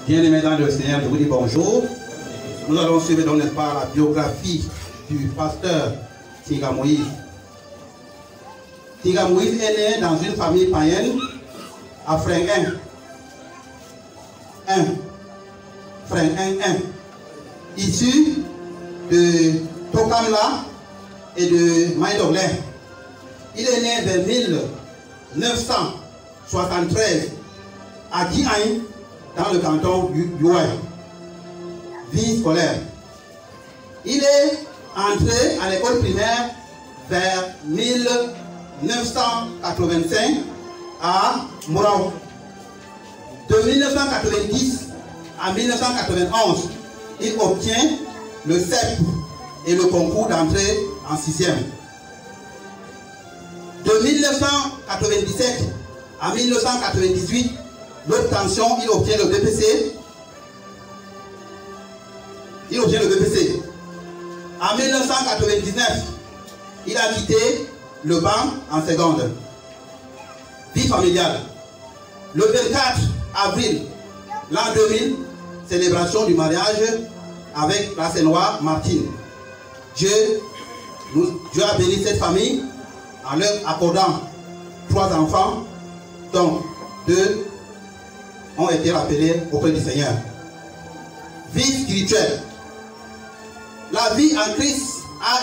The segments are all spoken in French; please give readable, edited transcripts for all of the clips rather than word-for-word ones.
Bien-aimés dans le Seigneur, je vous dis bonjour. Nous allons suivre donc, n'est-ce pas, la biographie du pasteur Tinga Moïse. Tinga Moïse est né dans une famille païenne à Frengen. Issu de Tokamla et de Maïdoglin. Il est né vers 1973 à Diagne, dans le canton du Douai. Vie scolaire. Il est entré à l'école primaire vers 1985 à Mourao. De 1990 à 1991, il obtient le CEP et le concours d'entrée en 6e. De 1997 à 1998, l'obtention, il obtient le BPC. En 1999, il a quitté le banc en seconde. Vie familiale. Le 24 avril l'an 2000, célébration du mariage avec la Sénois Martine. Dieu a béni cette famille en leur accordant 3 enfants, dont 2 ont été rappelés auprès du Seigneur. Vie spirituelle. La vie en Christ a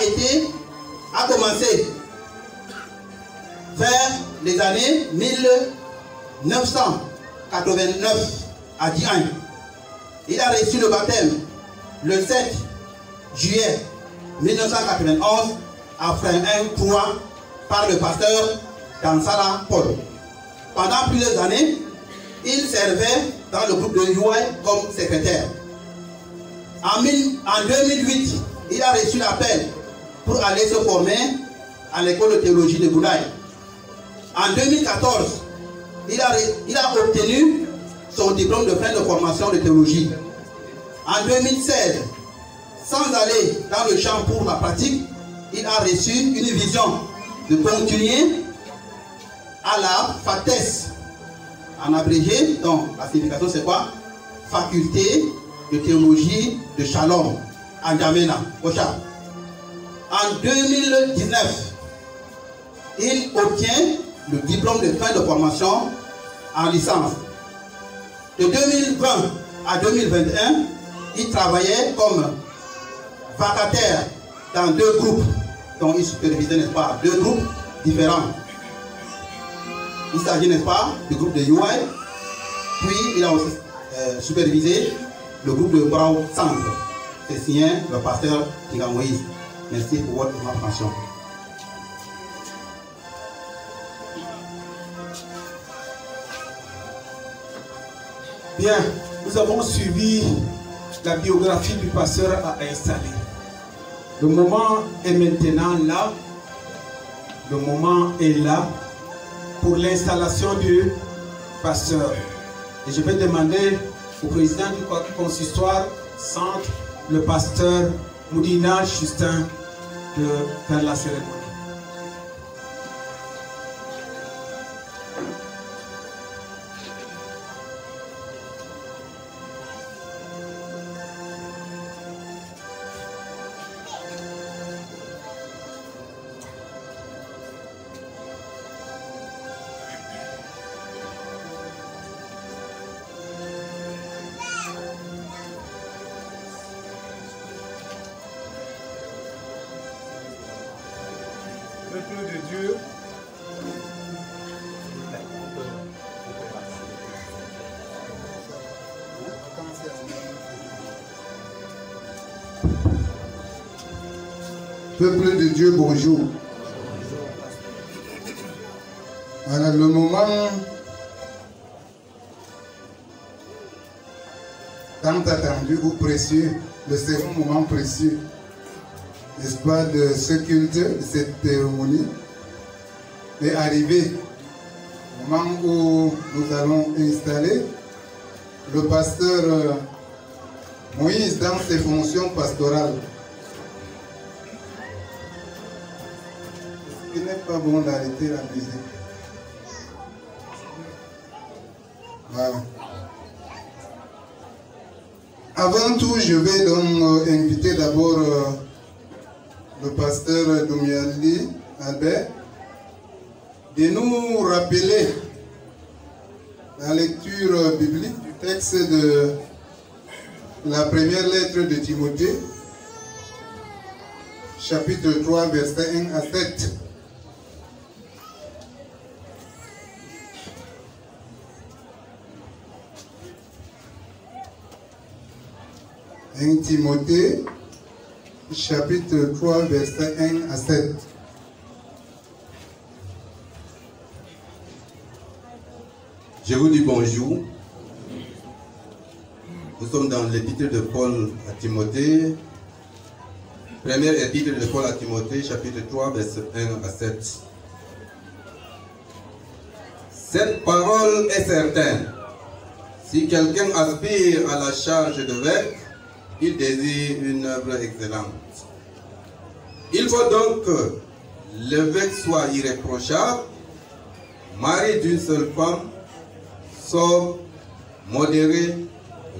commencé vers les années 1989 à Diagne. Il a reçu le baptême le 7 juillet 1991 à Frengen 3 par le pasteur Dansala Paul. Pendant plusieurs années, il servait dans le groupe de UI comme secrétaire. En 2008, il a reçu l'appel pour aller se former à l'école de théologie de Goulaye. En 2014, il a obtenu son diplôme de fin de formation de théologie. En 2016, sans aller dans le champ pour la pratique, il a reçu une vision de continuer à la FATES. En abrégé, donc la signification c'est quoi? Faculté de théologie de Shalom, à N'Djamena, au Tchad. En 2019, il obtient le diplôme de fin de formation en licence. De 2020 à 2021, il travaillait comme vacataire dans 2 groupes, dont il supervisait, n'est-ce pas, 2 groupes différents. Il s'agit, n'est-ce pas, du groupe de UI, puis il a aussi supervisé le groupe de Brau Centre. C'est signé le pasteur Tinga Moïse. Merci pour votre attention. Bien, nous avons suivi la biographie du pasteur à installer. Le moment est maintenant là. Le moment est là pour l'installation du pasteur. Et je vais demander au président du consistoire centre, le pasteur Moudina Justin, de faire la cérémonie. Peuple de Dieu, peuple de Dieu, bonjour. Voilà le moment tant attendu ou précieux, le second moment précieux, n'est-ce pas, de ce culte, de cette cérémonie, est arrivé. Au moment où nous allons installer le pasteur Moïse dans ses fonctions pastorales. Il n'est pas bon d'arrêter la musique. Voilà. Avant tout, je vais donc inviter d'abord le pasteur Doumiali Albert de nous rappeler la lecture biblique du texte de la première lettre de Timothée, chapitre 3, versets 1 à 7. Timothée, chapitre 3, versets 1 à 7. Je vous dis bonjour. Nous sommes dans l'épître de Paul à Timothée. Première épître de Paul à Timothée, chapitre 3, versets 1 à 7. Cette parole est certaine. Si quelqu'un aspire à la charge d'évêque, il désire une œuvre excellente. Il faut donc que l'évêque soit irréprochable, marié d'une seule femme, sobre, modéré,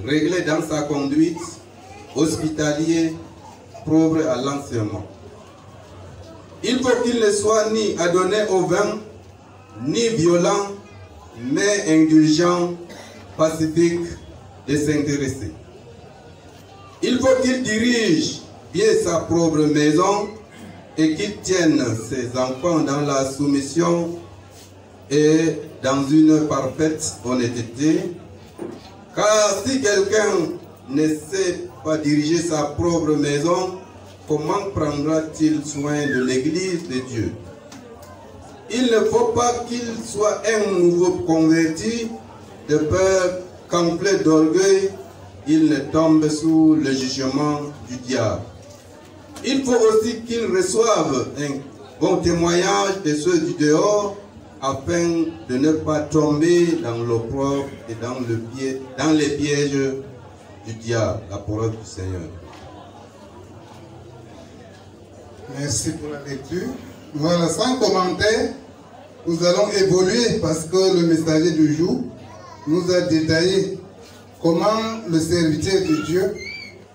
réglé dans sa conduite, hospitalier, propre à l'enseignement. Il faut qu'il ne soit ni adonné au vin, ni violent, mais indulgent, pacifique, désintéressé. Il faut qu'il dirige bien sa propre maison et qu'il tienne ses enfants dans la soumission et dans une parfaite honnêteté. Car si quelqu'un ne sait pas diriger sa propre maison, comment prendra-t-il soin de l'église de Dieu? Il ne faut pas qu'il soit un nouveau converti de peur qu'empli d'orgueil, il ne tombe sous le jugement du diable. Il faut aussi qu'il reçoive un bon témoignage de ceux du dehors, afin de ne pas tomber dans l'opprobre et dans les pièges du diable. La parole du Seigneur. Merci pour la lecture. Voilà, sans commentaire, nous allons évoluer parce que le messager du jour nous a détaillé comment le serviteur de Dieu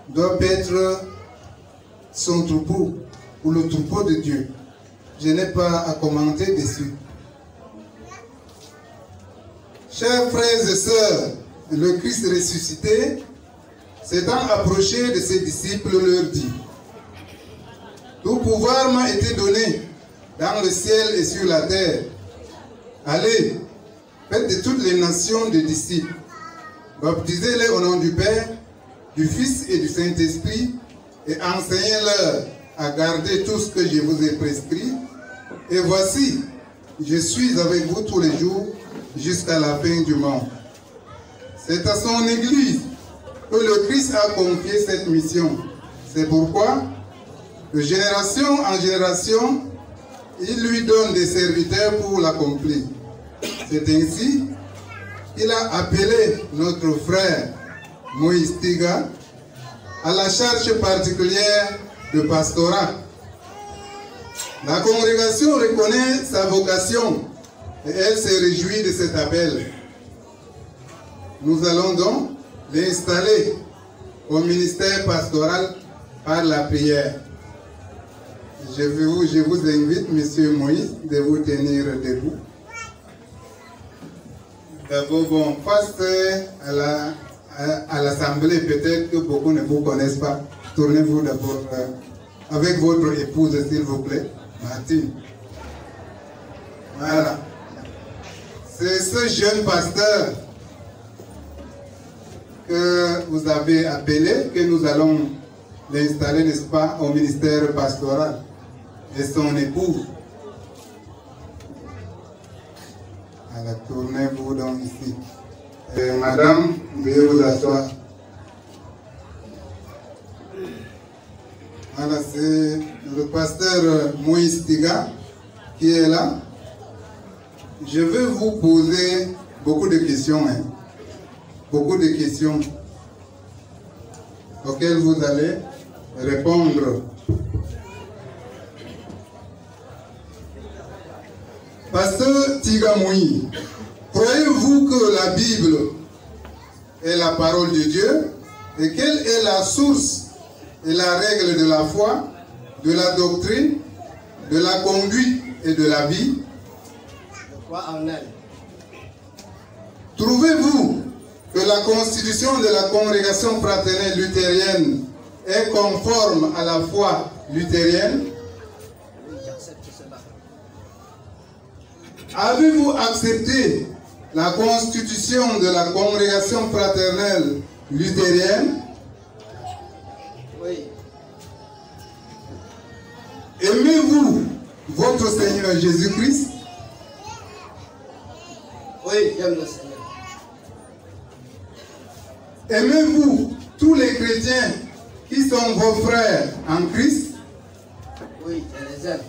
doit être son troupeau ou le troupeau de Dieu. Je n'ai pas à commenter dessus. Chers frères et sœurs, le Christ ressuscité, s'étant approché de ses disciples, leur dit: tout pouvoir m'a été donné dans le ciel et sur la terre. Allez, faites de toutes les nations des disciples. Baptisez-les au nom du Père, du Fils et du Saint-Esprit, et enseignez-leur à garder tout ce que je vous ai prescrit. Et voici, je suis avec vous tous les jours jusqu'à la fin du monde. C'est à son Église que le Christ a confié cette mission. C'est pourquoi, de génération en génération, il lui donne des serviteurs pour l'accomplir. C'est ainsi qu'il a appelé notre frère Moïse Tiga à la charge particulière de pastorat. La congrégation reconnaît sa vocation et elle se réjouit de cet appel. Nous allons donc l'installer au ministère pastoral par la prière. Je vous invite, Monsieur Moïse, de vous tenir debout. D'abord, bon, face à l'Assemblée, peut-être que beaucoup ne vous connaissent pas. Tournez-vous d'abord avec votre épouse, s'il vous plaît, Martine. Voilà. C'est ce jeune pasteur que vous avez appelé, que nous allons l'installer, n'est-ce pas, au ministère pastoral, et son épouse. Alors, tournez-vous donc ici. Madame, veuillez vous asseoir. Voilà, c'est le pasteur Moïse Tiga qui est là. Je vais vous poser beaucoup de questions, beaucoup de questions auxquelles vous allez répondre. Pasteur Tiga Moïse, croyez-vous que la Bible est la parole de Dieu? Et quelle est la source et la règle de la foi, de la doctrine, de la conduite et de la vie? Je crois en elle. Trouvez-vous que la constitution de la congrégation fraternelle luthérienne est conforme à la foi luthérienne? Oui, j'accepte cela. Avez-vous accepté la constitution de la congrégation fraternelle luthérienne? Oui, Aimez-vous votre Seigneur Jésus-Christ? oui, j'aime le Seigneur. Aimez-vous tous les chrétiens qui sont vos frères en Christ? Oui, je les aime.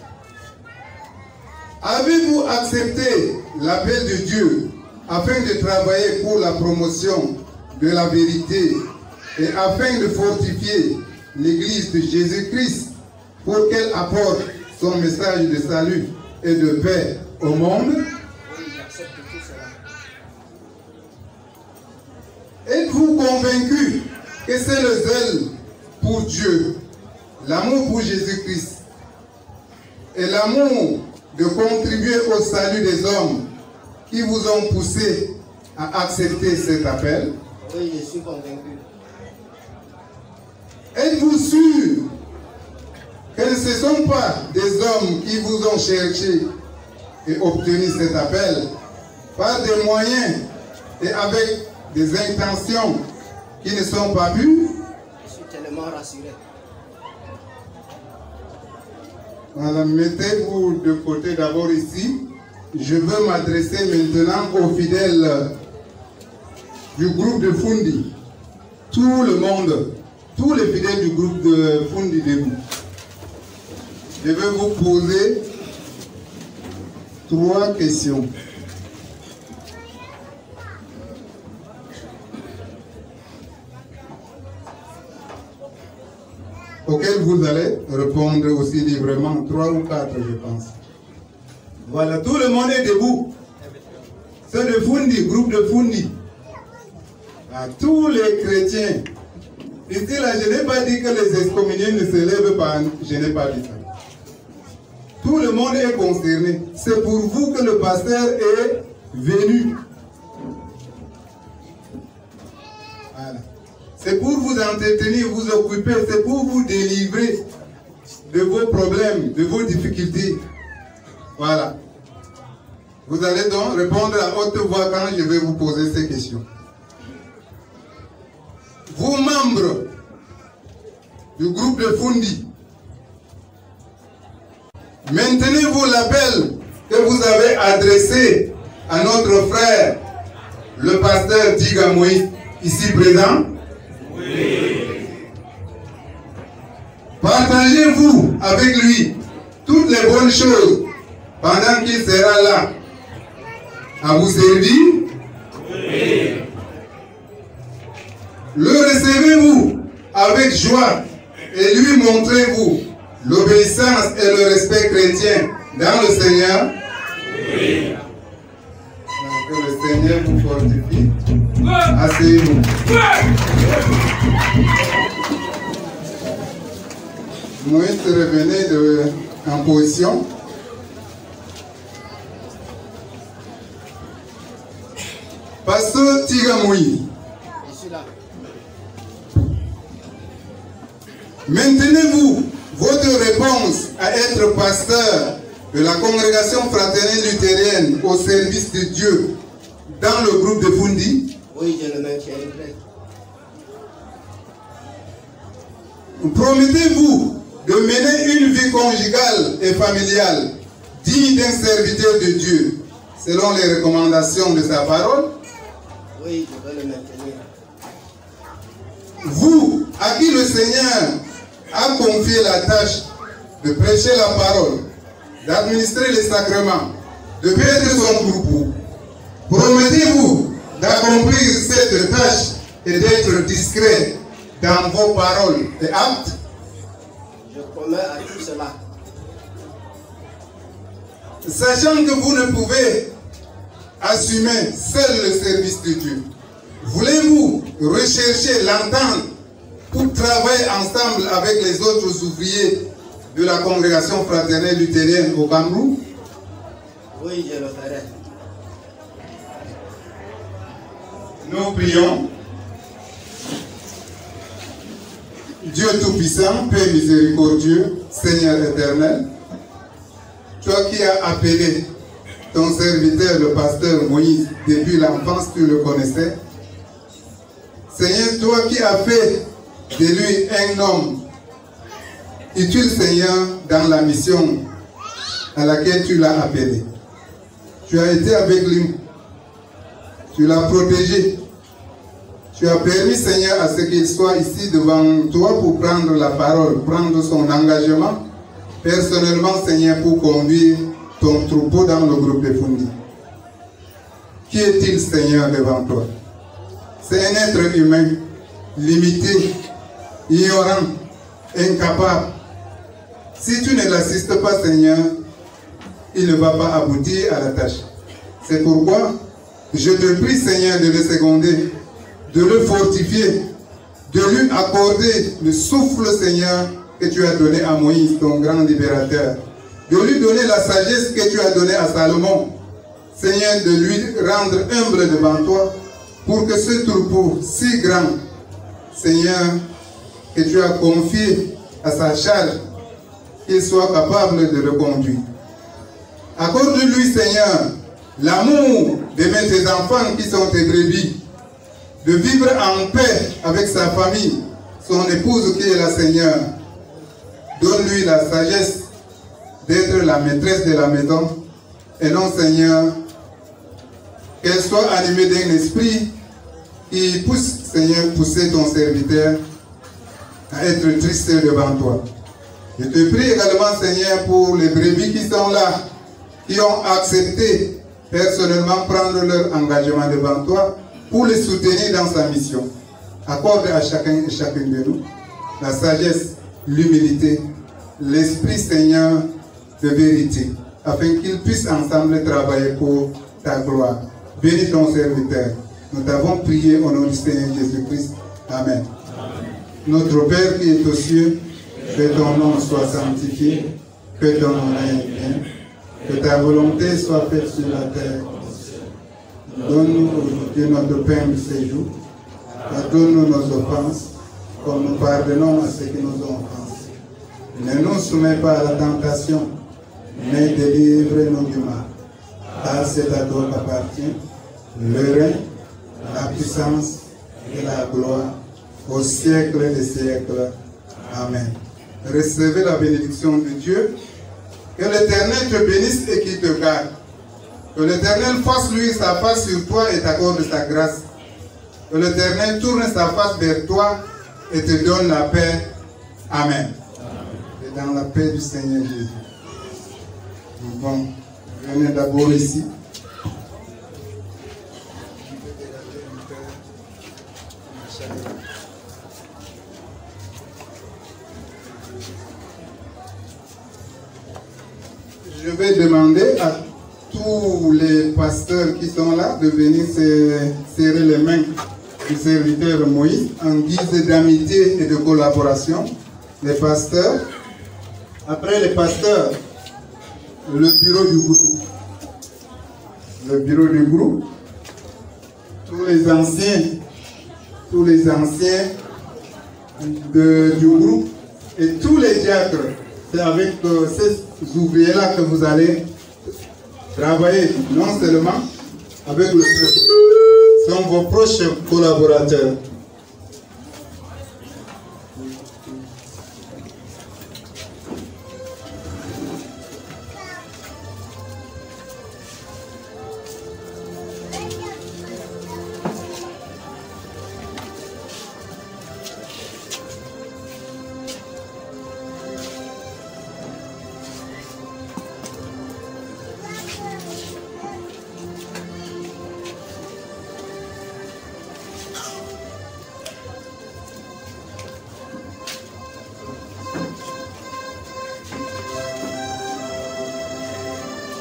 Avez-vous accepté l'appel de Dieu afin de travailler pour la promotion de la vérité et afin de fortifier l'Église de Jésus-Christ pour qu'elle apporte son message de salut et de paix au monde? Oui, j'accepte tout cela. Êtes-vous convaincu que c'est le zèle pour Dieu, l'amour pour Jésus-Christ et l'amour de contribuer au salut des hommes qui vous ont poussé à accepter cet appel? Oui, je suis convaincu. Êtes-vous sûr que ce ne sont pas des hommes qui vous ont cherché et obtenu cet appel par des moyens et avec des intentions qui ne sont pas vues? Je suis tellement rassuré. Voilà, mettez-vous de côté d'abord ici. Je veux m'adresser maintenant aux fidèles du groupe de Fundi. Tout le monde, tous les fidèles du groupe de Fundi debout. Je vais vous poser 3 questions. Auxquelles vous allez répondre aussi librement, 3 ou 4 je pense. Voilà, tout le monde est debout. C'est de Fundi, groupe de Fundi. À tous les chrétiens. Ici là, je n'ai pas dit que les excommuniés ne se lèvent pas, je n'ai pas dit ça. Tout le monde est concerné. C'est pour vous que le pasteur est venu. Voilà. C'est pour vous entretenir, vous occuper, c'est pour vous délivrer de vos problèmes, de vos difficultés. Voilà. Vous allez donc répondre à haute voix quand je vais vous poser ces questions. Vous, membres du groupe de Fundi, maintenez-vous l'appel que vous avez adressé à notre frère, le pasteur Diga Moïse, ici présent? Oui. Partagez-vous avec lui toutes les bonnes choses pendant qu'il sera là à vous servir? Oui. Le recevez-vous avec joie et lui montrez-vous l'obéissance et le respect chrétien dans le Seigneur? Oui. Que le Seigneur vous fortifie. Asseyez-vous. Moïse revenait en position. Pasteur Tigamoui. Je suis là. Maintenez-vous votre réponse à être pasteur de la congrégation fraternelle luthérienne au service de Dieu dans le groupe de Fundi? Oui, je le maintiendrai. Promettez-vous de mener une vie conjugale et familiale digne d'un serviteur de Dieu selon les recommandations de sa parole? Oui, je vais le maintenir. Vous, à qui le Seigneur a confié la tâche de prêcher la parole, d'administrer les sacrements, de perdre son groupe, promettez-vous d'accomplir cette tâche et d'être discret dans vos paroles et actes? Je promets à tout cela. Sachant que vous ne pouvez assumer seul le service de Dieu, voulez-vous rechercher l'entente pour travailler ensemble avec les autres ouvriers de la congrégation fraternelle luthérienne au Cameroun? Oui, je le ferai. Nous prions. Dieu Tout-Puissant, Père miséricordieux, Seigneur éternel, toi qui as appelé ton serviteur, le pasteur Moïse, depuis l'enfance, tu le connaissais. Seigneur, toi qui as fait de lui un homme utile, Seigneur, dans la mission à laquelle tu l'as appelé. Tu as été avec lui. Tu l'as protégé. Tu as permis, Seigneur, à ce qu'il soit ici devant toi pour prendre la parole, prendre son engagement, personnellement, Seigneur, pour conduire ton troupeau dans le groupe de Fundi. Qui est-il, Seigneur, devant toi? C'est un être humain, limité, ignorant, incapable. Si tu ne l'assistes pas, Seigneur, il ne va pas aboutir à la tâche. C'est pourquoi je te prie, Seigneur, de le seconder, de le fortifier, de lui accorder le souffle, Seigneur, que tu as donné à Moïse, ton grand libérateur, de lui donner la sagesse que tu as donnée à Salomon, Seigneur, de lui rendre humble devant toi, pour que ce troupeau si grand, Seigneur, que tu as confié à sa charge, qu'il soit capable de le conduire. Accorde-lui, Seigneur, l'amour d'aimer tes enfants qui sont tes brebis, de vivre en paix avec sa famille, son épouse qui est la Seigneur. Donne-lui la sagesse d'être la maîtresse de la maison, et non, Seigneur, qu'elle soit animée d'un esprit qui pousse, Seigneur, pousser ton serviteur à être triste devant toi. Je te prie également, Seigneur, pour les brebis qui sont là, qui ont accepté personnellement prendre leur engagement devant toi, pour les soutenir dans sa mission. Accorde à chacun et chacune de nous la sagesse, l'humilité, l'esprit, Seigneur, de vérité, afin qu'ils puissent ensemble travailler pour ta gloire. Bénis ton serviteur. Nous t'avons prié au nom du Seigneur Jésus-Christ. Amen. Notre Père qui est aux cieux, que ton nom soit sanctifié, que ton nom vienne, que ta volonté soit faite sur la terre. Donne-nous aujourd'hui notre pain de ce jour. Pardonne-nous nos offenses, comme nous pardonnons à ceux qui nous ont offensés. Ne nous soumets pas à la tentation, mais délivre-nous du mal. Car c'est à toi qu'appartient le règne, la puissance et la gloire au siècle des siècles. Amen. Recevez la bénédiction de Dieu. Que l'Éternel te bénisse et qu'il te garde. Que l'Éternel fasse lui sa face sur toi et t'accorde sa grâce. Que l'Éternel tourne sa face vers toi et te donne la paix. Amen. Et dans la paix du Seigneur Jésus. Bon, venez d'abord ici. Je vais demander à tous les pasteurs qui sont là de venir serrer les mains du serviteur Moïse en guise d'amitié et de collaboration. Les pasteurs, après les pasteurs, le bureau du groupe. Le bureau du groupe, tous les anciens du groupe et tous les diacres. C'est avec ces ouvriers-là que vous allez travailler, non seulement avec le peuple, ce sont vos proches collaborateurs.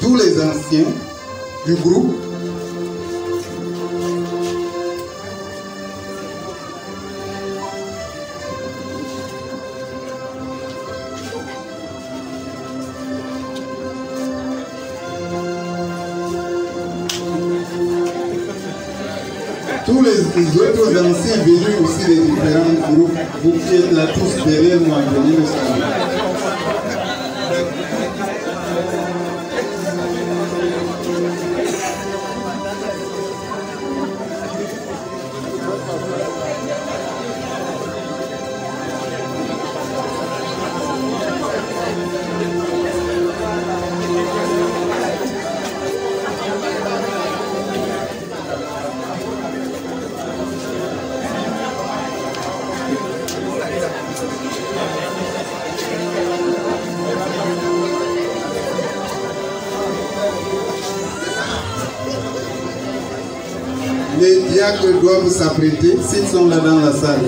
Tous les anciens du groupe tous les autres anciens venus aussi des différents groupes, vous qui êtes là tous derrière moi, venez le saluer. Les diacres doivent s'apprêter s'ils sont là dans la salle.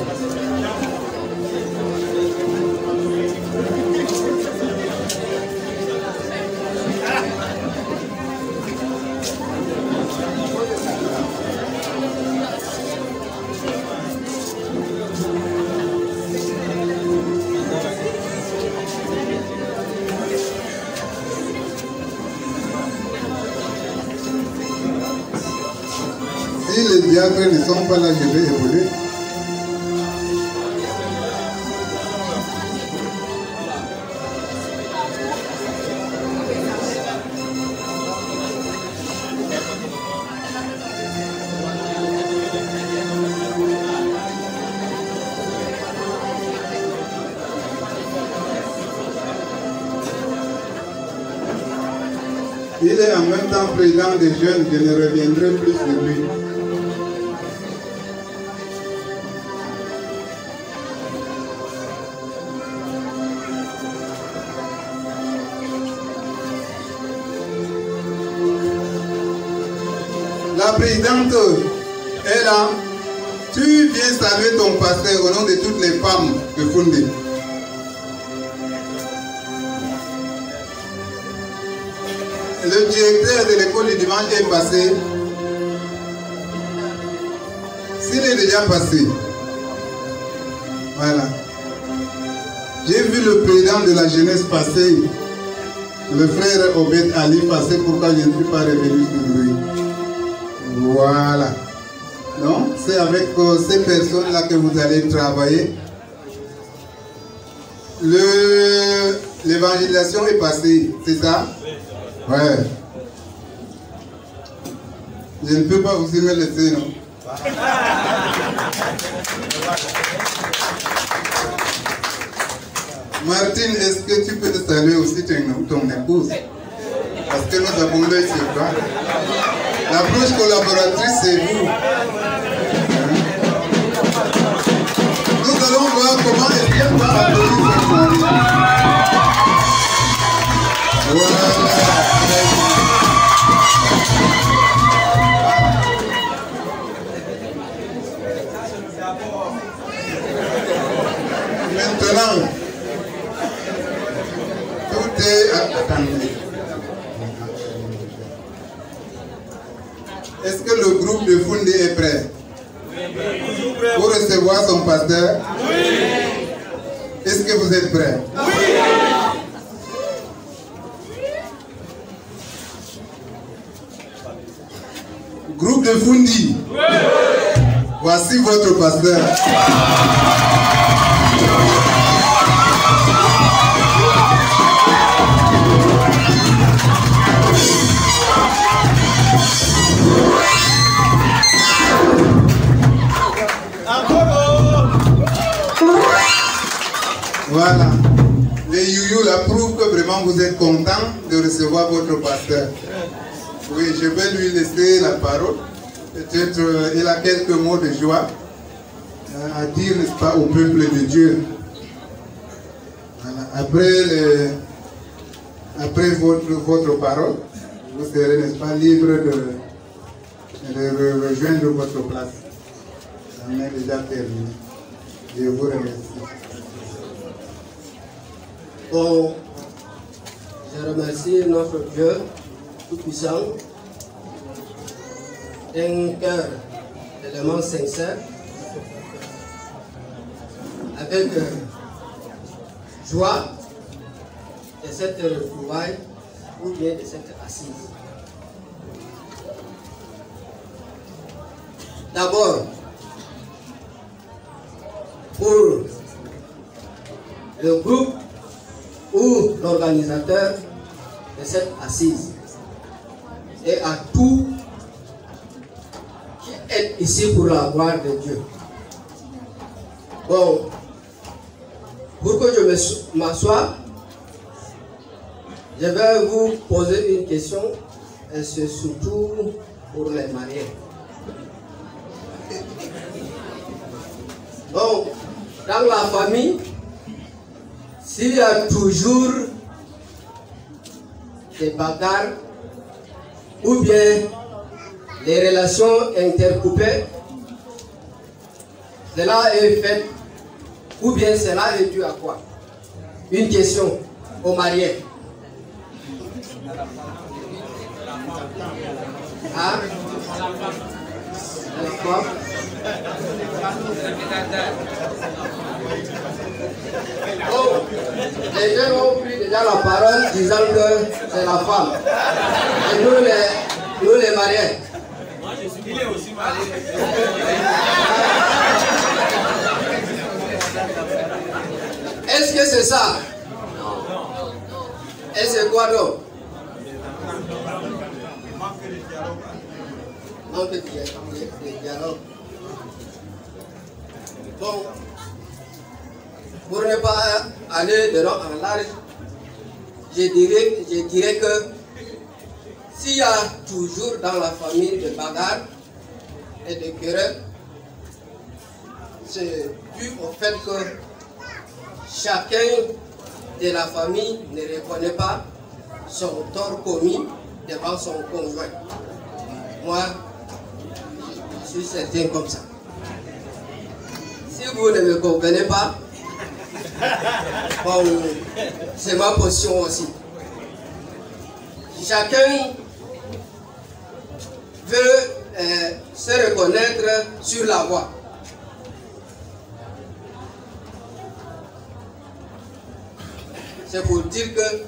Si les diacres ne sont pas là, je vais évoluer. Il est en même temps président des jeunes, je ne reviendrai plus sur lui. La présidente est là. Tu viens saluer ton pasteur au nom de toutes les femmes de Foundi. Le directeur de l'école du dimanche est passé. S'il est déjà passé, voilà. J'ai vu le président de la jeunesse passer, le frère Obed Ali passer, pourquoi je ne suis pas revenu sur lui. Voilà. Donc, c'est avec ces personnes-là que vous allez travailler. L'évangélisation est passée, c'est ça? Ouais. Je ne peux pas vous y me laisser, non? Martine, est-ce que tu peux te saluer aussi ton épouse? Parce que nous avons l'œil sur toi. La proche collaboratrice, c'est vous. Nous allons voir comment est-ce qu'elle va applaudir cette mari. Voilà. Maintenant, tout est... Attendez. Est-ce que le groupe de Foundi est prêt? Pour recevoir son pasteur? Oui. Est-ce que vous êtes prêts? Oui. Groupe de Foundi? Oui. Voici votre pasteur. Voilà. Les youyou là prouvent que vraiment vous êtes content de recevoir votre pasteur. Oui, je vais lui laisser la parole. Peut-être il a quelques mots de joie à dire, n'est-ce pas, au peuple de Dieu. Voilà. Après votre parole, vous serez, n'est-ce pas, libre de rejoindre votre place. On est déjà terminé. Je vous remercie. Bon, je remercie notre Dieu Tout-Puissant d'un cœur tellement sincère, avec joie de cette retrouvaille ou bien de cette assise. D'abord, pour le groupe ou l'organisateur de cette assise et à tous qui est ici pour la gloire de Dieu. Bon, pour que je m'assoie, je vais vous poser une question et c'est surtout pour les mariés. Donc, dans la famille, s'il y a toujours des bagarres ou bien les relations intercoupées, cela est fait ou bien cela est dû à quoi? Une question aux mariés. Hein? À la femme. Oh, les gens ont pris déjà la parole disant que c'est la femme. Et nous les mariés. Moi je suis il est aussi marié. Est-ce que c'est ça? Et c'est quoi donc? Manque de dialogue. Donc, pour ne pas aller de long en large, je dirais que s'il y a toujours dans la famille des bagarres et des querelles, c'est dû au fait que chacun de la famille ne reconnaît pas son tort commis devant son conjoint. Moi, je suis certain comme ça. Si vous ne me comprenez pas, bon, c'est ma position aussi. Chacun veut se reconnaître sur la voie. C'est pour dire que,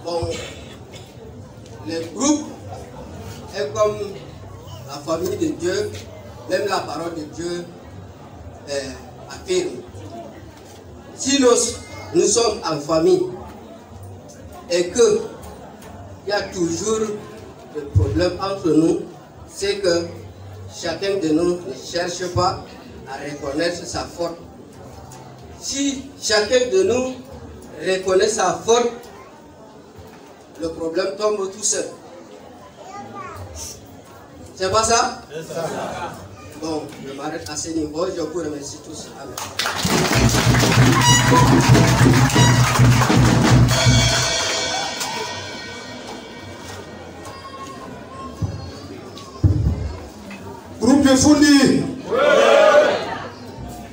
bon, le groupe est comme la famille de Dieu, même la parole de Dieu affirme. Si nous sommes en famille et qu'il y a toujours des problèmes entre nous, c'est que chacun de nous ne cherche pas à reconnaître sa faute. Si chacun de nous reconnaît sa faute, le problème tombe tout seul. C'est pas ça? C'est ça. Bon, je m'arrête à ce niveau. Je vous remercie tous. Amen. Groupe de Fundi.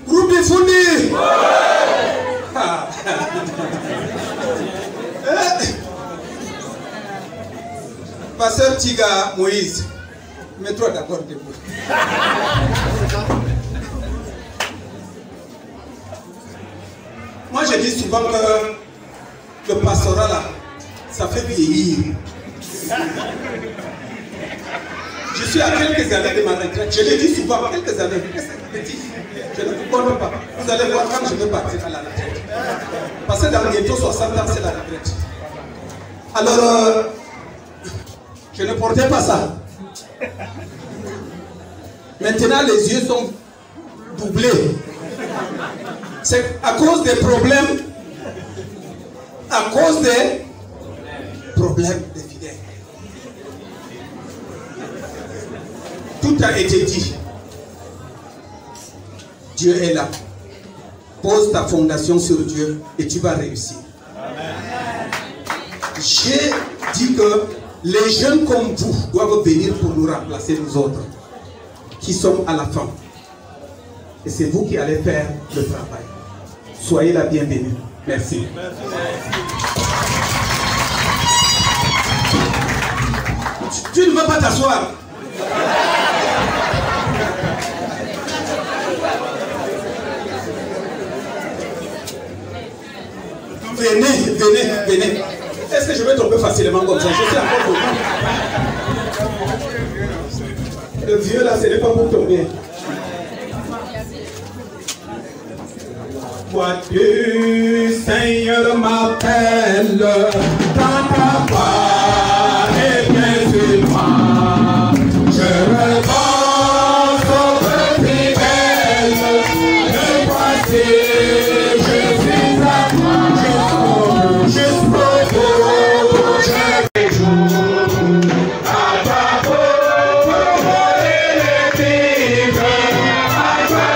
Groupe de Fundi. Pasteur Tiga Moïse, mets-toi d'accord debout. Moi je dis souvent que le pastorat là, ça fait vieillir. Je suis à quelques années de ma retraite, je le dis souvent, quelques années, petit, je ne vous connais pas. Vous allez voir quand je vais partir à la retraite. Parce que dans bientôt 60 ans, c'est la retraite. Alors, je ne portais pas ça. Maintenant, les yeux sont doublés. C'est à cause des problèmes. À cause des problèmes des fidèles. Tout a été dit. Dieu est là. Pose ta fondation sur Dieu et tu vas réussir. J'ai dit que les jeunes comme vous doivent venir pour nous remplacer, nous autres, qui sommes à la fin. Et c'est vous qui allez faire le travail. Soyez la bienvenue. Merci. Tu ne veux pas t'asseoir. Venez, venez, venez. Est-ce que je vais tomber facilement comme ça? Je suis encore Le vieux là, ce n'est pas pour tomber. Toi tu, Seigneur, m'appelle dans ta voix et bien sur moi. Je repense au petit belle, me voici, je suis à toi, jusqu'au bout, chaque jour, à ta peau, et les vivre, à toi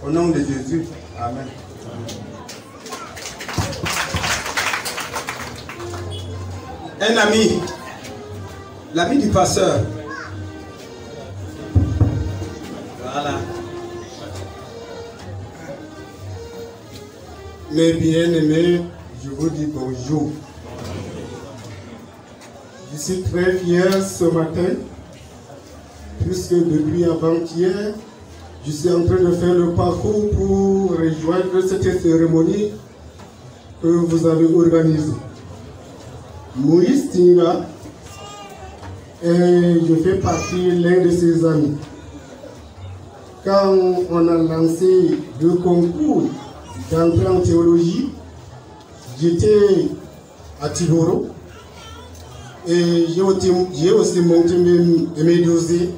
au nom de Jésus. Amen. Un ami, l'ami du pasteur. Voilà. Mes bien-aimés, je vous dis bonjour. Je suis très fier ce matin, puisque depuis avant-hier, je suis en train de faire le parcours pour rejoindre cette cérémonie que vous avez organisée. Moïse Tinga, et je fais partie l'un de ses amis. Quand on a lancé le concours d'entrée en théologie, j'étais à Tiboro et j'ai aussi monté mes dossiers.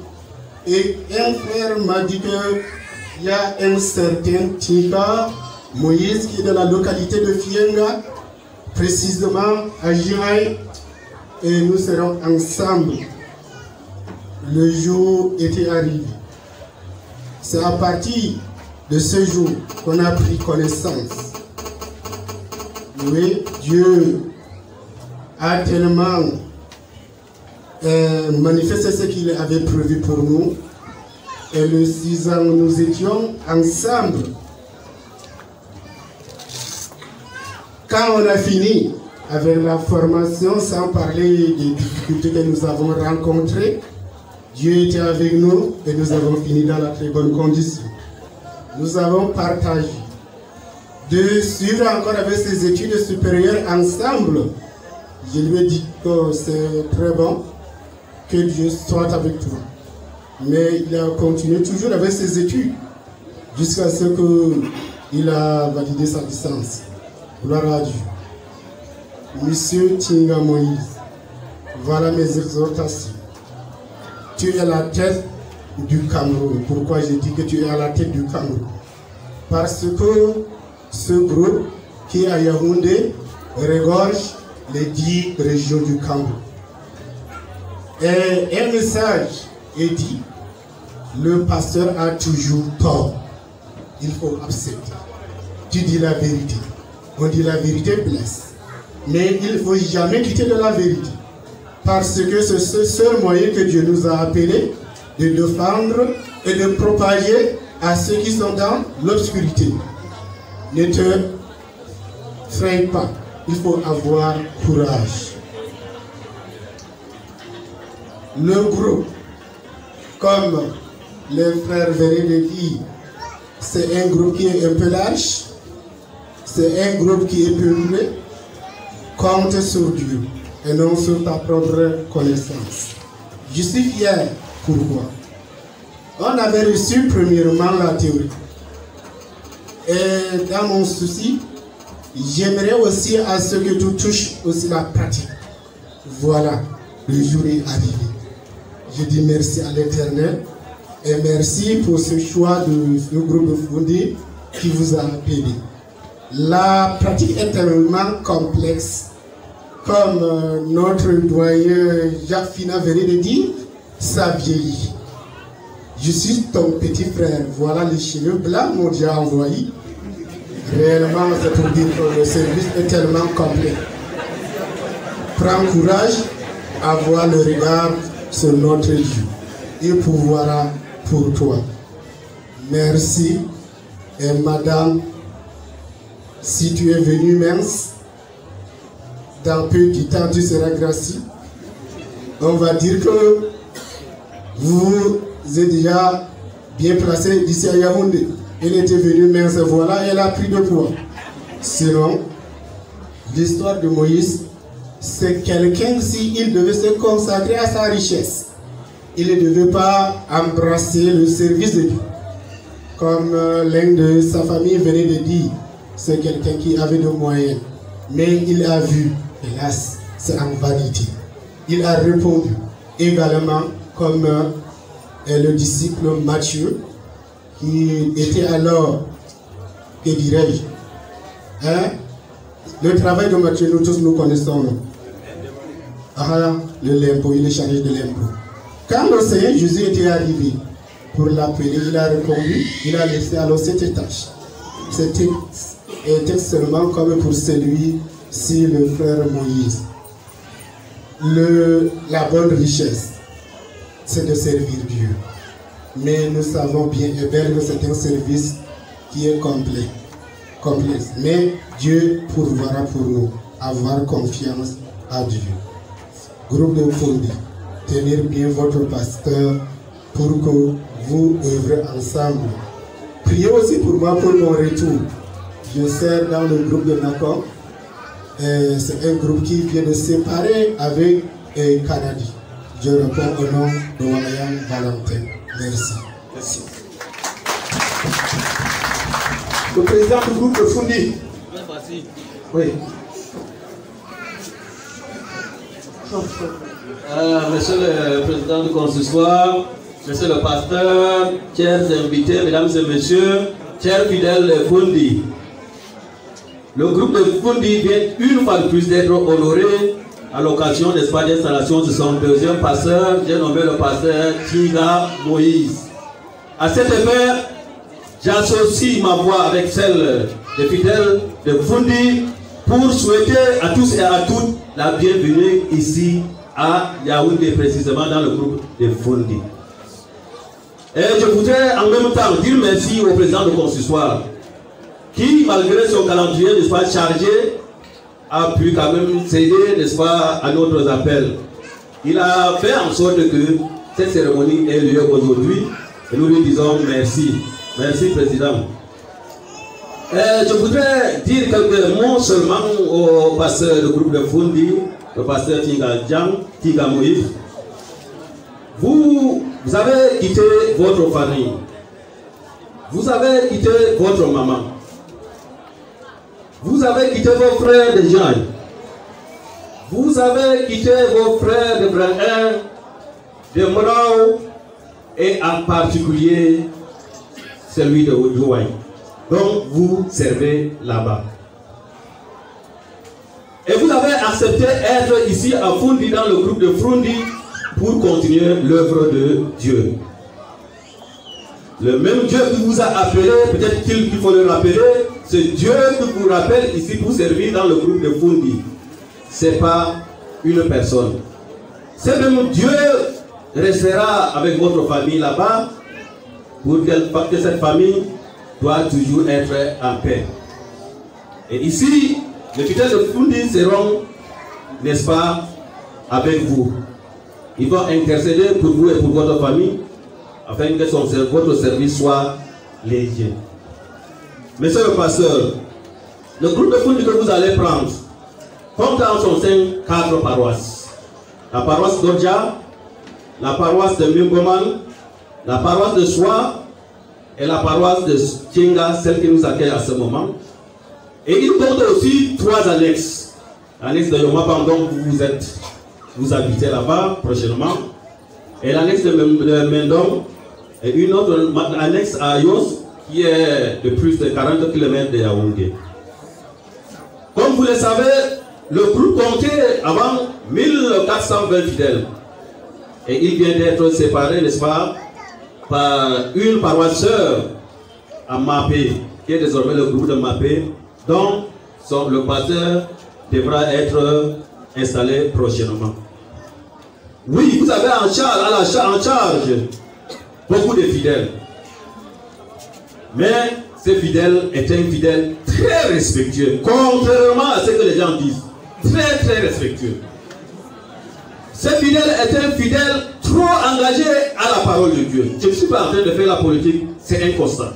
Et un frère m'a dit qu'il y a un certain Tinga Moïse qui est dans la localité de Fienga, précisément à Jiraï, et nous serons ensemble. Le jour était arrivé. C'est à partir de ce jour qu'on a pris connaissance. Oui, Dieu a tellement manifesté ce qu'il avait prévu pour nous. Et le 6 ans, nous étions ensemble. Quand on a fini avec la formation, sans parler des difficultés que nous avons rencontrées, Dieu était avec nous et nous avons fini dans la très bonne condition. Nous avons partagé de suivre encore avec ses études supérieures ensemble. Je lui ai dit que c'est très bon, que Dieu soit avec toi. Mais il a continué toujours avec ses études jusqu'à ce qu'il a validé sa licence. Gloire à Dieu. Monsieur Tinga Moïse, voilà mes exhortations. Tu es à la tête du Cameroun. Pourquoi j'ai dit que tu es à la tête du Cameroun? Parce que ce groupe qui est à Yaoundé regorge les 10 régions du Cameroun. Et un message est dit, le pasteur a toujours tort. Il faut accepter. Tu dis la vérité. On dit la vérité blesse. Mais il ne faut jamais quitter de la vérité. Parce que c'est ce seul moyen que Dieu nous a appelés de défendre et de propager à ceux qui sont dans l'obscurité. Ne te freine pas. il faut avoir courage. Le groupe, comme les frères venaient de dire, c'est un groupe qui est un peu large, c'est un groupe qui est peuplé. Compte sur Dieu et non sur ta propre connaissance. Je suis fier. Pourquoi? On avait reçu premièrement la théorie. Et dans mon souci, j'aimerais aussi à ce que tu touches aussi la pratique. Voilà, le jour est arrivé. Je dis merci à l'Éternel et merci pour ce choix de groupe de Fundi qui vous a appelé. La pratique est tellement complexe. Comme notre doyen Jacques Fina venait de dire, ça vieillit. Je suis ton petit frère. Voilà les cheveux blancs m'ont déjà envoyé. Réellement, c'est pour dire que le service est tellement complet. Prends courage, avoir le regard sur notre Dieu. Il pourvoira pour toi. Merci. Et madame, si tu es venue mince, dans peu de temps, tu seras gracieux. On va dire que vous êtes déjà bien placé d'ici à Yaoundé. Elle était venue mince, voilà, elle a pris de poids. Sinon, l'histoire de Moïse, c'est quelqu'un, s'il devait se consacrer à sa richesse, il ne devait pas embrasser le service de Dieu. Comme l'un de sa famille venait de dire, c'est quelqu'un qui avait de moyens. Mais il a vu, hélas, c'est en vanité. Il a répondu également comme le disciple Matthieu, qui était alors, que dirais-je, hein? Le travail de Matthieu, nous tous nous connaissons. L'impôt, il est chargé de l'impôt. Quand le Seigneur Jésus était arrivé pour l'appeler, il a répondu, il a laissé alors cette tâche. C'était seulement comme pour celui-ci, le frère Moïse. La bonne richesse, c'est de servir Dieu. Mais nous savons bien et bien que c'est un service qui est complexe. Mais Dieu pourvoira pour nous. Avoir confiance à Dieu. Groupe de Fundi, tenir bien votre pasteur pour que vous œuvrez ensemble. Priez aussi pour moi pour mon retour. Je sers dans le groupe de Nakon. C'est un groupe qui vient de se séparer avec Canadi. Je réponds au nom de Wanayan Valentin. Merci. Merci. Le président du groupe de Fundi. Oui. Monsieur le président du consistoire, monsieur le pasteur, chers invités, mesdames et messieurs, chers fidèles de Fundi. Le groupe de Fundi vient une fois de plus d'être honoré à l'occasion de l'installation de son deuxième pasteur, j'ai nommé le pasteur Tiga Moïse. À cet effet, j'associe ma voix avec celle des fidèles de Fundi pour souhaiter à tous et à toutes la bienvenue ici à Yaoundé, précisément dans le groupe de Fundi. Et je voudrais en même temps dire merci au président du consistoire qui, malgré son calendrier, n'est-ce pas, chargé, a pu quand même céder, n'est-ce pas, à notre appel. Il a fait en sorte que cette cérémonie ait lieu aujourd'hui et nous lui disons merci. Merci, président. Je voudrais dire quelques mots seulement au pasteur du groupe de Fundi, le pasteur Tiga Moïse. Vous avez quitté votre famille. Vous avez quitté votre maman. Vous avez quitté vos frères de Jean. Vous avez quitté vos frères de Brun, de Morao et en particulier celui de Oudouaï. Donc vous servez là-bas. Et vous avez accepté être ici à Fundi dans le groupe de Fundi pour continuer l'œuvre de Dieu. Le même Dieu qui vous a appelé, peut-être qu'il faut le rappeler, c'est Dieu qui vous rappelle ici pour servir dans le groupe de Fundi. Ce n'est pas une personne. Ce même Dieu restera avec votre famille là-bas pour que cette famille doit toujours être en paix. Et ici, Les fidèles de Fundi seront, n'est-ce pas, avec vous. Ils vont intercéder pour vous et pour votre famille, afin que votre service soit léger. Monsieur le pasteur, le groupe de Fundi que vous allez prendre compte en son sein 4 paroisses. La paroisse d'Odja, la paroisse de Mungoman, la paroisse de Soie et la paroisse de Tienga, celle qui nous accueille à ce moment. Et il compte aussi 3 annexes. L'annexe de Yomapam, donc vous habitez là-bas prochainement. Et l'annexe de Mendom et une autre annexe à Yos qui est de plus de 40 km de Yaoundé. Comme vous le savez, le groupe comptait avant 1420 fidèles. Et il vient d'être séparé, n'est-ce pas, par une paroisse sœur à Mapé, qui est désormais le groupe de Mapé, dont le pasteur devra être installé prochainement. Oui, vous avez en charge beaucoup de fidèles. Mais ce fidèle est un fidèle très respectueux, contrairement à ce que les gens disent. Très très respectueux. Ce fidèle est un fidèle trop engagé à la parole de Dieu. Je ne suis pas en train de faire la politique, c'est un constat.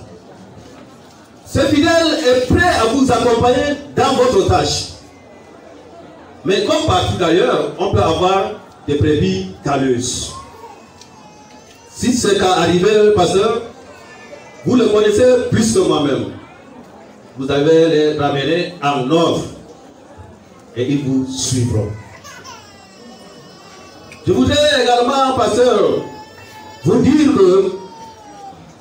Ce fidèle est prêt à vous accompagner dans votre tâche. Mais comme partout d'ailleurs, on peut avoir des brebis galeuses. Si c'est qu'à arriver, pasteur, vous le connaissez plus que moi-même. Vous allez les ramener en ordre et ils vous suivront. Je voudrais également, pasteur, vous dire que,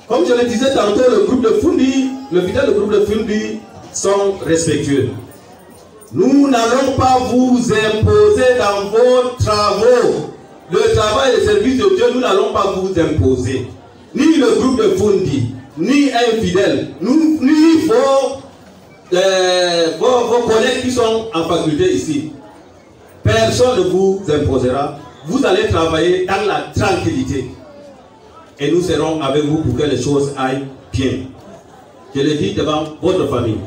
comme je le disais tantôt, le groupe de Fundi, le fidèle du groupe de Fundi sont respectueux. Nous n'allons pas vous imposer dans vos travaux. Le travail et le service de Dieu, nous n'allons pas vous imposer. Ni le groupe de Fundi, ni un fidèle, ni vos collègues qui sont en faculté ici. Personne ne vous imposera. Vous allez travailler dans la tranquillité. Et nous serons avec vous pour que les choses aillent bien. Je le dis devant votre famille.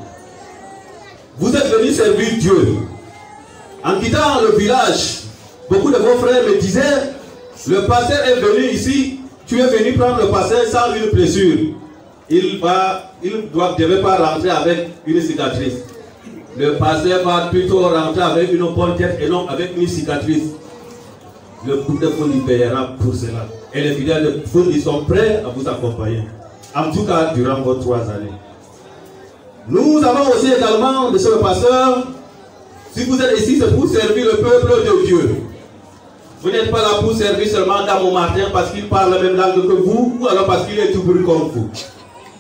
Vous êtes venus servir Dieu. En quittant le village, beaucoup de vos frères me disaient, le pasteur est venu ici, tu es venu prendre le pasteur sans une blessure. Il ne devait pas rentrer avec une cicatrice. Le pasteur va plutôt rentrer avec une bonne tête et non avec une cicatrice. Le groupe de Fundi payera pour cela. Et les fidèles de Fundi sont prêts à vous accompagner. En tout cas, durant vos 3 années. Nous avons aussi également, monsieur le pasteur, si vous êtes ici, c'est pour servir le peuple de Dieu. Vous n'êtes pas là pour servir seulement dans Montmartin parce qu'il parle la même langue que vous, ou alors parce qu'il est tout brûlé comme vous.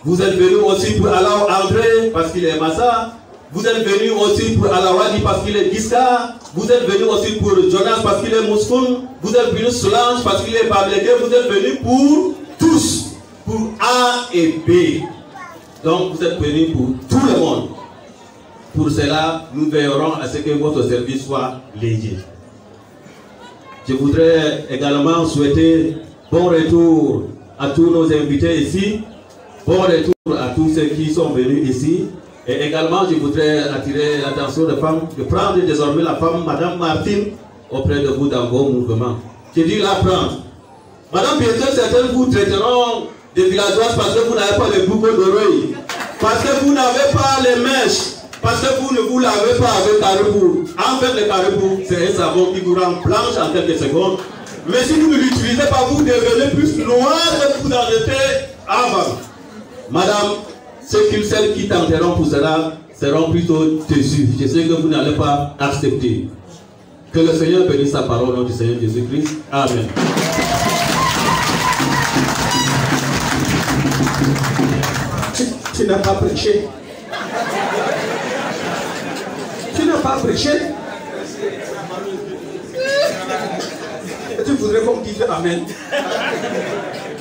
Vous êtes venu aussi pour Alors André parce qu'il est Massa. Vous êtes venu aussi pour Alawadi parce qu'il est Giska. Vous êtes venu aussi pour Jonas parce qu'il est Mouskoun. Vous êtes venu Solange parce qu'il est Bablegué. Vous êtes venu pour tous, pour A et B. Donc vous êtes venus pour tout le monde. Pour cela, nous veillerons à ce que votre service soit léger. Je voudrais également souhaiter bon retour à tous nos invités ici. Bon retour à tous ceux qui sont venus ici. Et également, je voudrais attirer l'attention des femmes de prendre désormais la femme, Madame Martine, auprès de vous dans vos mouvements. Je dis la prendre. Madame, bientôt, certains vous traiteront de villageoises parce que vous n'avez pas les boucles d'oreilles. Parce que vous n'avez pas les mèches. Parce que vous ne vous lavez pas avec caribou. En fait, le caribou, c'est un savon qui vous rend blanche en quelques secondes. Mais si vous ne l'utilisez pas, vous devenez plus noir que vous en étiez avant. Madame, celles qui tenteront pour cela seront plutôt déçus. Je sais que vous n'allez pas accepter. Que le Seigneur bénisse sa parole au nom du Seigneur Jésus-Christ. Amen. Tu n'as pas prêché. Tu n'as pas prêché. Et tu voudrais qu'on dise Amen.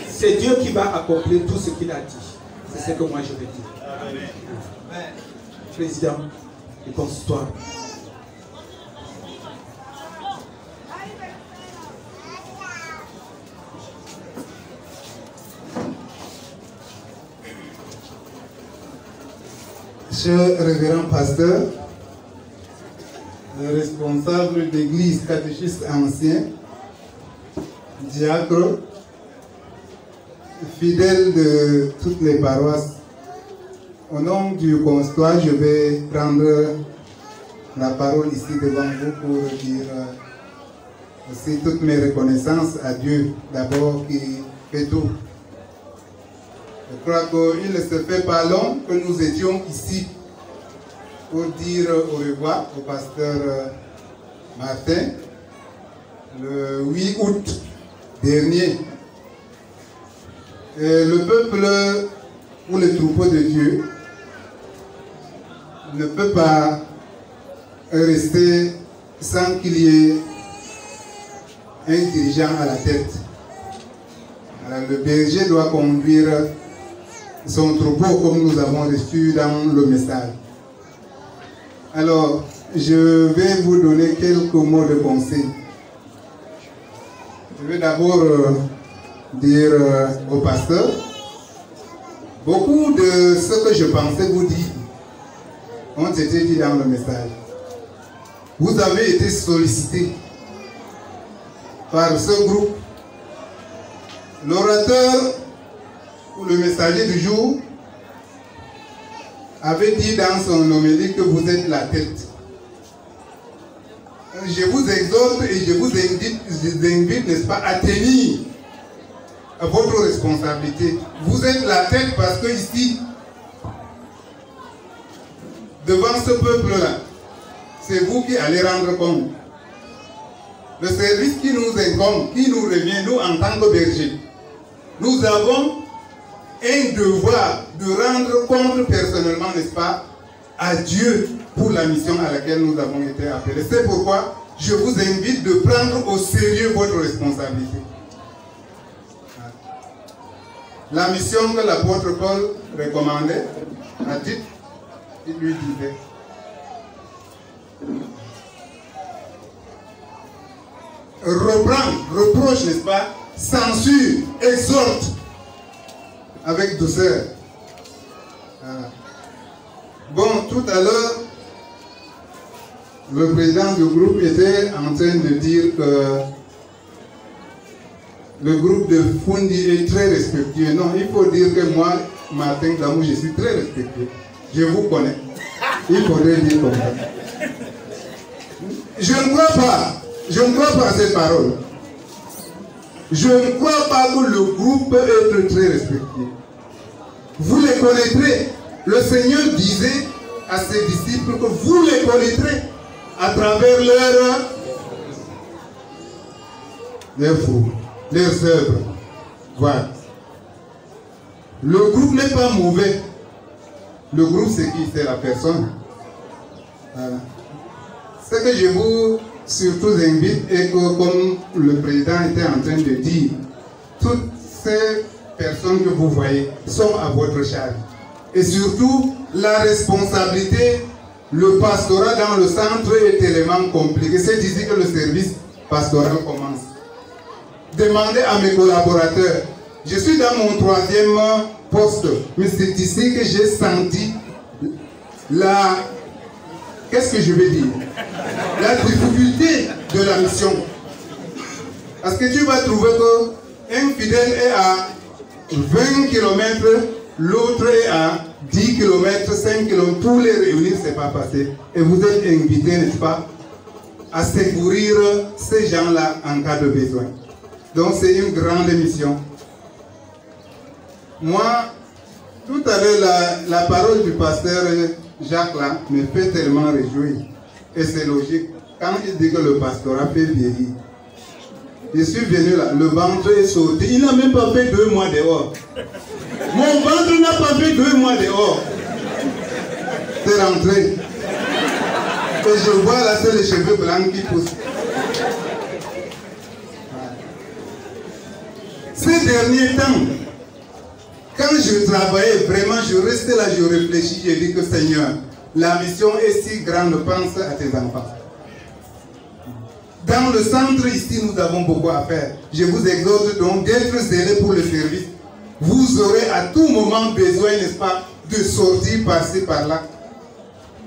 C'est Dieu qui va accomplir tout ce qu'il a dit. C'est ce que moi je veux dire. Président, et consistoire. Cher révérend pasteur, responsable d'église, catéchiste ancien, diacre, fidèle de toutes les paroisses. Au nom du constat, je vais prendre la parole ici devant vous pour dire aussi toutes mes reconnaissances à Dieu, d'abord qui fait tout. Je crois qu'il ne se fait pas long que nous étions ici pour dire au revoir au pasteur Martin le 8 août dernier. Et le peuple ou le troupeau de Dieu ne peut pas rester sans qu'il y ait un dirigeant à la tête. Alors, le berger doit conduire son troupeau comme nous avons reçu dans le message. Alors, je vais vous donner quelques mots de conseil. Je vais d'abord dire au pasteur, beaucoup de ce que je pensais vous dire ont été dit dans le message. Vous avez été sollicité par ce groupe. L'orateur ou le messager du jour avait dit dans son homélie que vous êtes la tête. Je vous exhorte et je vous invite, n'est-ce pas, à tenir à votre responsabilité. Vous êtes la tête parce que ici, devant ce peuple-là, c'est vous qui allez rendre compte. Le service qui nous incombe, qui nous revient, nous en tant que bergers, nous avons un devoir de rendre compte personnellement, n'est-ce pas, à Dieu pour la mission à laquelle nous avons été appelés. C'est pourquoi je vous invite de prendre au sérieux votre responsabilité. La mission que l'apôtre Paul recommandait, à titre, il lui disait: reprends, reproche, n'est-ce pas, censure, exhorte avec douceur. Voilà. Bon, tout à l'heure, le président du groupe était en train de dire que le groupe de Fundi est très respectueux. Non, il faut dire que moi, Martin Damou, je suis très respectueux. Je vous connais. Il faudrait dire comme ça. Je ne crois pas à cette parole. Je ne crois pas que le groupe peut être très respectueux. Vous les connaîtrez. Le Seigneur disait à ses disciples que vous les connaîtrez à travers leurs fruits, leurs œuvres. Voilà. Le groupe n'est pas mauvais. Le groupe, c'est qui? C'est la personne. Voilà. Ce que je vous surtout invite est que, comme le président était en train de dire, toutes ces personnes que vous voyez sont à votre charge. Et surtout, la responsabilité, le pastorat dans le centre est tellement compliqué. C'est ici que le service pastoral commence. Demandez à mes collaborateurs. Je suis dans mon 3e poste, mais c'est ici que j'ai senti la... Qu'est-ce que je vais dire? La difficulté de la mission. Parce que tu vas trouver qu'un fidèle est à 20 km, l'autre est à 10 km, 5 km, tous les réunir, ce n'est pas passé. Et vous êtes invités, n'est-ce pas, à secourir ces gens-là en cas de besoin. Donc c'est une grande mission. Moi, tout à l'heure, la parole du pasteur Jacques là me fait tellement réjouir. Et c'est logique. Quand il dit que le pastorat fait vieillir, je suis venu là, le ventre est sauté. Il n'a même pas fait 2 mois dehors. Mon ventre n'a pas fait 2 mois dehors. C'est rentré. Et je vois là, c'est les cheveux blancs qui poussent. Ces derniers temps, quand je travaillais, vraiment, je restais là, je réfléchis, je dis que Seigneur, la mission est si grande, pense à tes enfants. Dans le centre ici, nous avons beaucoup à faire. Je vous exhorte donc d'être zélé pour le service. Vous aurez à tout moment besoin, n'est-ce pas, de sortir par-ci, par-là.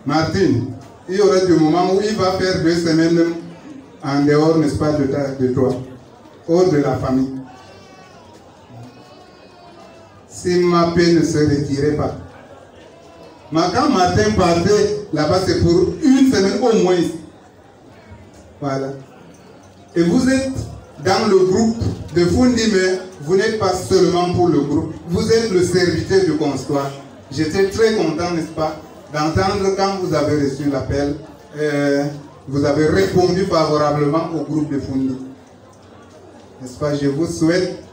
Martine, il y aura des moments où il va faire 2 semaines en dehors, n'est-ce pas, de toi, hors de la famille. Si ma paix ne se retirait pas. Mais quand Martin partait là-bas, c'est pour 1 semaine au moins. Voilà. Et vous êtes dans le groupe de Fundi, mais vous n'êtes pas seulement pour le groupe. Vous êtes le serviteur du constat. J'étais très content, n'est-ce pas, d'entendre quand vous avez reçu l'appel, vous avez répondu favorablement au groupe de Fundi. N'est-ce pas, je vous souhaite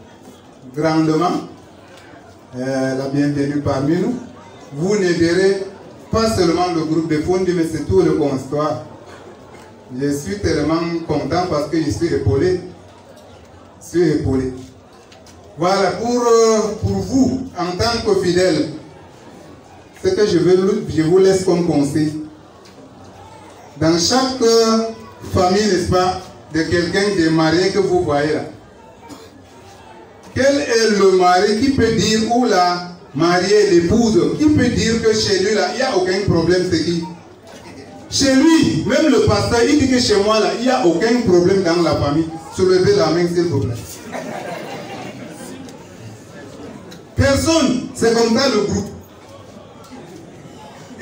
grandement la bienvenue parmi nous. Vous n'aiderez pas seulement le groupe de Fundi, mais c'est tout le constat. Je suis tellement content parce que je suis épaulé. Voilà, pour vous, en tant que fidèle, ce que je vous laisse comme conseil. Dans chaque famille, n'est-ce pas, de quelqu'un de marié que vous voyez là, quel est le mari qui peut dire, ou la mariée, l'épouse, qui peut dire que chez lui là, il n'y a aucun problème, c'est qui? Chez lui, même le pasteur, il dit que chez moi là, il n'y a aucun problème dans la famille. Soulevez la main s'il vous plaît. Personne, c'est comme ça le groupe.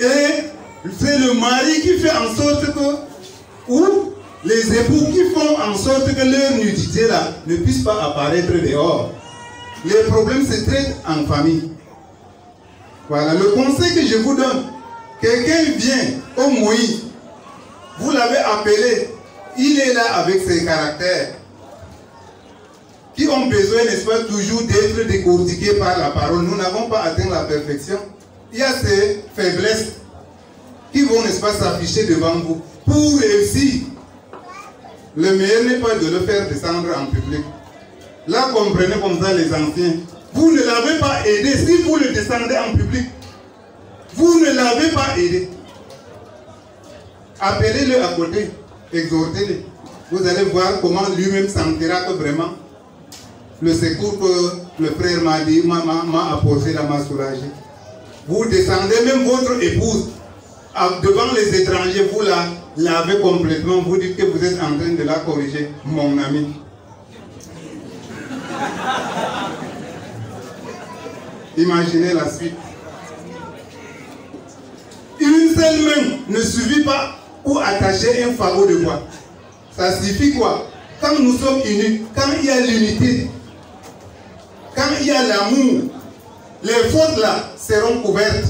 Et c'est le mari qui fait en sorte que, ou les époux qui font en sorte que leur nudité là ne puisse pas apparaître dehors. Les problèmes se traitent en famille. Voilà, le conseil que je vous donne, quelqu'un vient au Moïse, vous l'avez appelé, il est là avec ses caractères, qui ont besoin, n'est-ce pas, toujours d'être décortiqués par la parole. Nous n'avons pas atteint la perfection. Il y a ces faiblesses qui vont, n'est-ce pas, s'afficher devant vous. Pour réussir, le meilleur n'est pas de le faire descendre en public. Là, comprenez comme ça les anciens. Vous ne l'avez pas aidé. Si vous le descendez en public, vous ne l'avez pas aidé. Appelez-le à côté, exhortez-le. Vous allez voir comment lui-même sentira que vraiment le secours que le frère m'a dit, m'a apporté, m'a soulagé. Vous descendez même votre épouse devant les étrangers, vous la lavez complètement, vous dites que vous êtes en train de la corriger, mon ami. Imaginez la suite. Une seule main ne suffit pas pour attacher un fagot de bois. Ça suffit quoi? Quand nous sommes unis, quand il y a l'unité, quand il y a l'amour, les fautes là seront couvertes.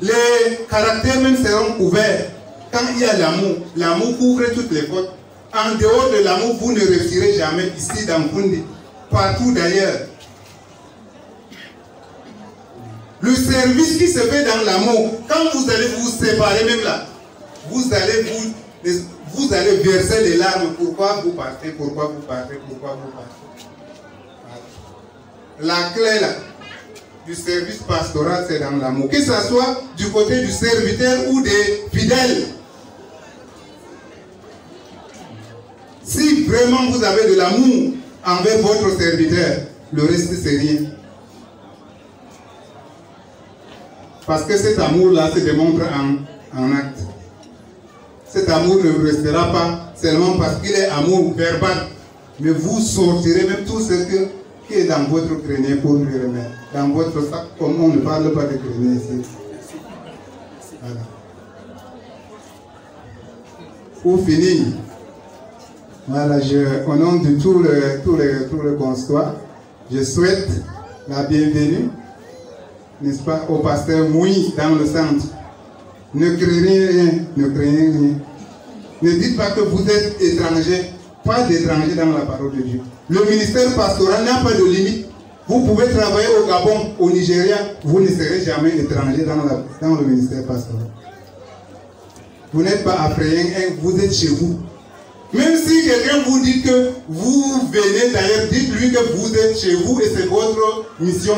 Les caractères même seront couverts. Quand il y a l'amour, l'amour couvre toutes les fautes. En dehors de l'amour, vous ne réussirez jamais ici dans Fundi, partout d'ailleurs. Le service qui se fait dans l'amour, quand vous allez vous séparer même là, vous allez verser les larmes. Pourquoi vous partez? Pourquoi vous partez? Pourquoi vous partez? La clé là, du service pastoral, c'est dans l'amour. Que ce soit du côté du serviteur ou des fidèles. Si vraiment vous avez de l'amour envers votre serviteur, le reste c'est rien. Parce que cet amour-là se démontre en acte. Cet amour ne restera pas seulement parce qu'il est amour verbal, mais vous sortirez même tout ce qui est dans votre grenier pour lui remettre. Dans votre sac, comme on ne parle pas de grenier ici. Voilà. Pour finir, voilà, au nom de tout le constat, je souhaite la bienvenue, n'est-ce pas, au pasteur Moui dans le centre. Ne craignez rien, ne craignez rien. Ne dites pas que vous êtes étranger, pas d'étranger dans la parole de Dieu. Le ministère pastoral n'a pas de limite. Vous pouvez travailler au Gabon, au Nigeria, vous ne serez jamais étranger dans le ministère pastoral. Vous n'êtes pas africain, vous êtes chez vous. Même si quelqu'un vous dit que vous venez d'ailleurs, dites-lui que vous êtes chez vous et c'est votre mission.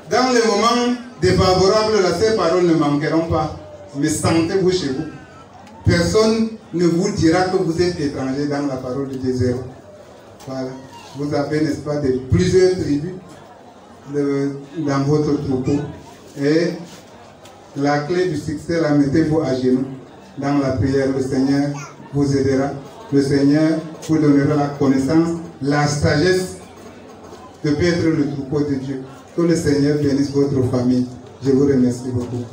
Dans les moments défavorables, ces paroles ne manqueront pas. Mais sentez-vous chez vous. Personne ne vous dira que vous êtes étranger dans la parole de Dieu. Voilà. Vous avez, n'est-ce pas, plusieurs tribus dans votre troupeau. Et La clé du succès, la mettez-vous à genoux dans la prière. Le Seigneur vous aidera. Le Seigneur vous donnera la connaissance, la sagesse de être le troupeau de Dieu. Que le Seigneur bénisse votre famille. Je vous remercie beaucoup.